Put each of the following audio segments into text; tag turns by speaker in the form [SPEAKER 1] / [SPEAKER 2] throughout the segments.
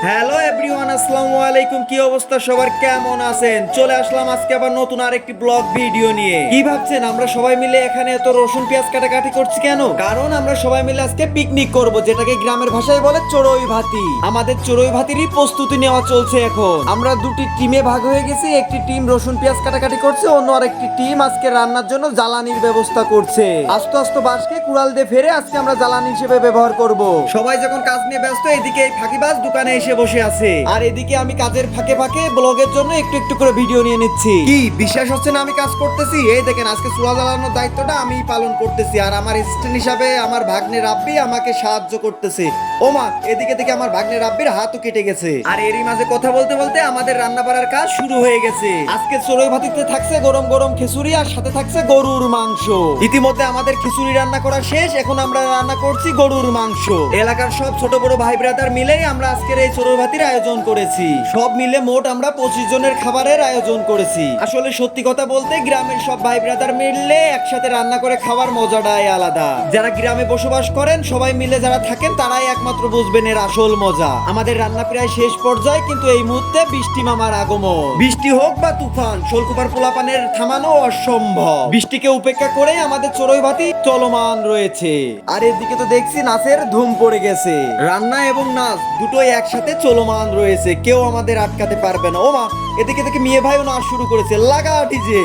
[SPEAKER 1] Hello everyone, আসসালামু আলাইকুম। কি অবস্থা সবার, কেমন আছেন? চলে আসলাম আজকে আবার নতুন আরেকটি ব্লগ ভিডিও নিয়ে। কি ভাবছেন আমরা সবাই মিলে এখানে এত রসুন পেঁয়াজ কাটাকাটি করছি কেন? কারণ আমরা সবাই মিলে আজকে পিকনিক করব, যেটাকে গ্রামের ভাষায় বলে চড়ুই ভাতি। আমাদের চড়ুই ভাতিরই প্রস্তুতি নেওয়া চলছে এখন। আমরা দুটি টিমে ভাগ হয়ে গেছি। একটি টিম রসুন পেঁয়াজ কাটাকাটি করছে, অন্য আরেকটি টিম আজকে রান্নার জন্য জ্বালানির ব্যবস্থা করছে। আস্তে আস্তে বাঁশকে কুড়াল দিয়ে ফেরে আজকে আমরা জ্বালানি হিসেবে ব্যবহার করব। সবাই যখন কাজ নিয়ে ব্যস্ত, এদিকে এই ফাঁকিবাজ দোকানে এসে বসে আছে, আর এদিকে আমি কাজের ফাঁকে ফাঁকে ব্লগের জন্য একটু একটু করে ভিডিও নিয়ে নিচ্ছি। কি বিশ্বাস হচ্ছে না আমি কাজ করতেছি? এই দেখেন, আজকে চুলা জ্বালানোর দায়িত্বটা আমি পালন করতেছি, আর আমার অ্যাসিস্ট্যান্ট হিসাবে আমার ভাগ্নে রাব্বি আমাকে সাহায্য করতেছে। ওমা, এদিকে থেকে আমার ভাগ্নে রাব্বির হাতও কেটে গেছে। আর এরই মাঝে কথা বলতে বলতে আমাদের রান্না বাড়ার কাজ শুরু হয়ে গেছে। আজকে চড়ুই ভাতিতে থাকছে গরম গরম খিচুড়ি, আর সাথে থাকছে গরুর মাংস। ইতিমধ্যে আমাদের খিচুড়ি রান্না করা শেষ, এখন আমরা রান্না করছি গরুর মাংস। এলাকার সব ছোট বড় ভাই ব্রাদার মিলেই আমরা আজকের এই চড়ুই ভাতির আয়োজন করেছি। সব মিলে মোট আমরা 25 জনের খাবারের আয়োজন করেছি। আসলে সত্যি কথা বলতে, গ্রামের সব ভাই ব্রাদার মিললে একসাথে রান্না করে খাওয়ার মজাটাই আলাদা। যারা গ্রামে বসবাস করেন, সবাই মিলে যারা থাকেন, তারাই একমাত্র বুঝবেন এর আসল মজা। আমাদের রান্না প্রায় শেষ পর্যায়ে, কিন্তু এই মুহূর্তে বৃষ্টি মামার আগমন। বৃষ্টি হোক বা তুফান, শোলকুপার পোলাপানের থামানো অসম্ভব। বৃষ্টিকে উপেক্ষা করে আমাদের চড়ুই ভাতি চলমান রয়েছে। আর এদিকে তো দেখছি নাচের ধুম পড়ে গেছে। রান্না এবং নাচ দুটোই একসাথে চলমান রয়েছে, কেউ আমাদের আটকাতে পারবে না। ওমা, এদিকে থেকে মেয়ে ভাইও নাচ শুরু করেছে। লাগা ডিজে।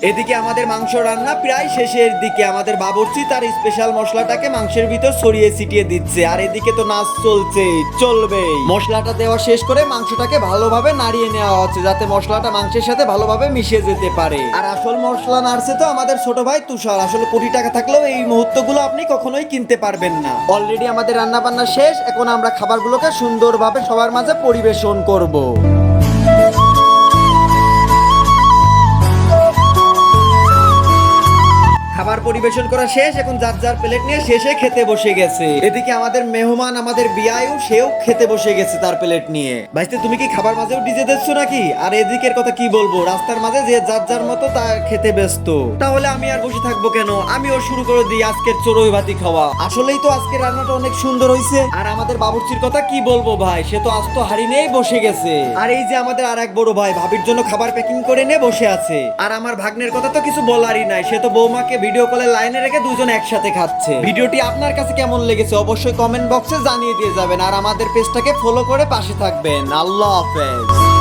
[SPEAKER 1] এদিকে আমাদের মাংস রান্না প্রায় শেষের দিকে। আমাদের বাবুর্চি তার স্পেশাল মশলাটাকে মাংসের ভিতর ছড়িয়ে ছিটিয়ে দিচ্ছে, আর এদিকে তো নাচ চলছে, চলবে। মশলাটা দেওয়া শেষ করে মাংসটাকে ভালোভাবে নাড়িয়ে নেওয়া হচ্ছে, যাতে মশলাটা মাংসের সাথে ভালোভাবে মিশে যেতে পারে। আর আসল মশলা নাড়ছে তো আমাদের ছোট ভাই তুষার। আসলে কোটি টাকা থাকলেও এই মুহূর্তগুলো আপনি কখনোই কিনতে পারবেন না। অলরেডি আমাদের রান্না বান্না শেষ, এখন আমরা খাবারগুলোকে সুন্দরভাবে সবার মাঝে পরিবেশন করব। খাবার পরিবেশন করা শেষ, এখন যার যার প্লেট নিয়ে শেষে খেতে বসে গেছে। এদিকে আমাদের মেহমান, আমাদের বিয়ায়ু, সেও খেতে বসে গেছে তার প্লেট নিয়ে। ভাইস্তে, তুমি কি খাবার মাঝেও ডিজে দিচ্ছ নাকি? আর এদিকের কথা কি বলবো, রাস্তার মাঝে যে যার যার মতো তা খেতে ব্যস্ত। তাহলে আমি আর বসে থাকবো কেন? আমিও শুরু করে দিই আজকের চড়ুই ভাতি খাওয়া। আসলেই তো আজকের রান্নাটা অনেক সুন্দর হয়েছে। আর আমাদের বাবুর্চির কথা কি বলবো ভাই, সে তো আস্ত হাড়ি নিয়েই বসে গেছে। আর এই যে আমাদের আর এক বড় ভাই ভাবির জন্য খাবার প্যাকিং করে নিয়ে বসে আছে। আর আমার ভাগ্নের কথা তো কিছু বলারই নাই, সে তো বৌমাকে ভিডিও কলে লাইনে রেখে দুজন একসাথে খাচ্ছে। ভিডিওটি আপনার কাছে কেমন লেগেছে অবশ্যই কমেন্ট বক্সে জানিয়ে দিয়ে যাবেন, আর আমাদের পেজটাকে ফলো করে পাশে থাকবেন। আল্লাহ হাফেজ।